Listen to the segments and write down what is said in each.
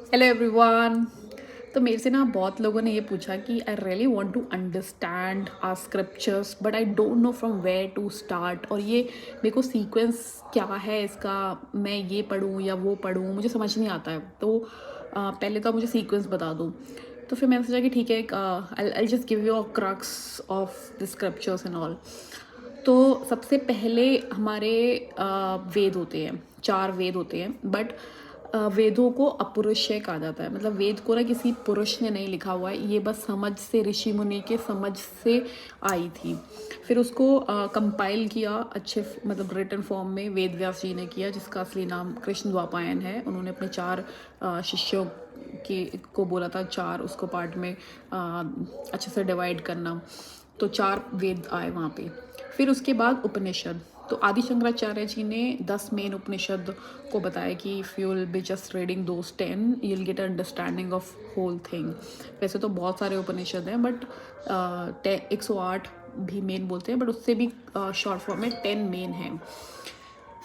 Hello everyone. तो मेरे से ना बहुत लोगों ने ये पूछा कि I really want to understand our scriptures but I don't know from where to start, और ये मेरे को सीक्वेंस क्या है इसका, मैं ये पढूं या वो पढूं, मुझे समझ नहीं आता है। तो पहले तो आप मुझे सीक्वेंस बता दो। तो फिर मैंने सोचा कि ठीक है, I just give you a crux of the scriptures and all. तो सबसे पहले हमारे वेद होते हैं, 4 वेद होते हैं, बट वेदों को अपौरुषेय कहा जाता है। मतलब वेद को ना किसी पुरुष ने नहीं लिखा हुआ है, ये बस समझ से, ऋषि मुनि के समझ से आई थी। फिर उसको कंपाइल किया अच्छे, मतलब रिटन फॉर्म में वेद व्यास जी ने किया, जिसका असली नाम कृष्ण द्वापायन है। उन्होंने अपने 4 शिष्यों के को बोला था 4 उसको पार्ट में अच्छे से डिवाइड करना। तो 4 वेद आए वहाँ पे। फिर उसके बाद उपनिषद। तो आदि शंकराचार्य जी ने 10 मेन उपनिषद को बताया कि if you will be just reading those 10 you will get understanding of whole thing. वैसे तो बहुत सारे उपनिषद हैं, बट 108 भी मेन बोलते हैं, बट उससे भी शॉर्ट फॉर्म में 10 मेन हैं।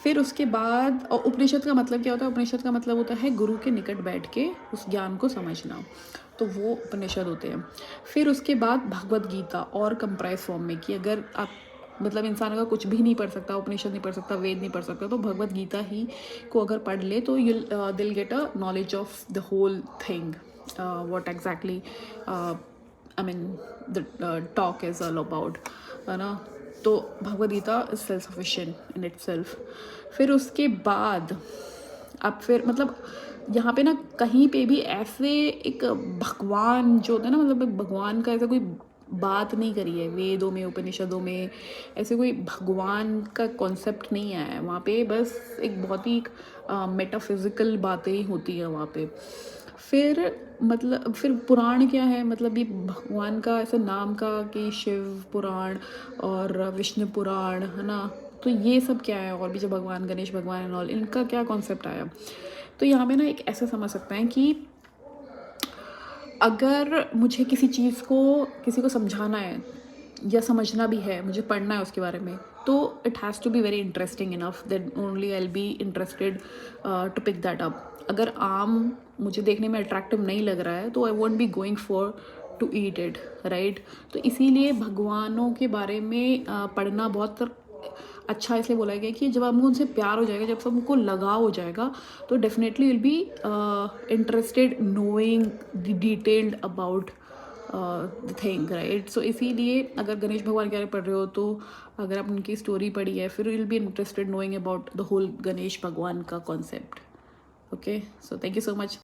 फिर उसके बाद उपनिषद का मतलब क्या होता है? उपनिषद का मतलब होता है गुरु के निकट बैठ के उस ज्ञान को समझना। तो वो उपनिषद होते हैं। फिर उसके बाद भगवत गीता और कंप्राइज फॉर्म में, कि अगर आप, मतलब इंसान अगर कुछ भी नहीं पढ़ सकता, उपनिषद नहीं पढ़ सकता, वेद नहीं पढ़ सकता, तो भगवत गीता ही को अगर पढ़ ले तो you will get a knowledge of the whole thing, what exactly I mean the talk is all about, है ना। तो Bhagavad Gita is self sufficient in itself. फिर उसके बाद अब फिर मतलब यहाँ पे ना कहीं पे भी ऐसे एक भगवान जो होता है ना, मतलब एक भगवान का ऐसा कोई बात नहीं करी है वेदों में, उपनिषदों में। ऐसे कोई भगवान का कॉन्सेप्ट नहीं आया है वहाँ पे, बस एक बहुत ही मेटाफिजिकल बातें ही होती हैं वहाँ पे। फिर मतलब फिर पुराण क्या है, मतलब ये भगवान का ऐसे नाम का, कि शिव पुराण और विष्णु पुराण, है ना। तो ये सब क्या है, और भी जो भगवान गणेश भगवान एंड ऑल, इनका क्या कॉन्सेप्ट आया। तो यहाँ पे ना एक ऐसे समझ सकते हैं कि अगर मुझे किसी चीज़ को किसी को समझाना है या समझना भी है, मुझे पढ़ना है उसके बारे में, तो it has to be very interesting enough that only I will be interested to pick that up. अगर आम मुझे देखने में अट्रैक्टिव नहीं लग रहा है तो I won't be going for to eat it, right. तो इसीलिए भगवानों के बारे में पढ़ना बहुत अच्छा इसलिए बोला गया कि जब आपको उनसे प्यार हो जाएगा, जब सबको लगाव हो जाएगा, तो definitely will be interested knowing the detailed about the thing, right. So इसीलिए अगर गणेश भगवान के बारे में पढ़ रहे हो, तो अगर आप उनकी स्टोरी पढ़ी है, फिर will be interested knowing about the whole Ganesh भगवान का concept. Okay, so thank you so much.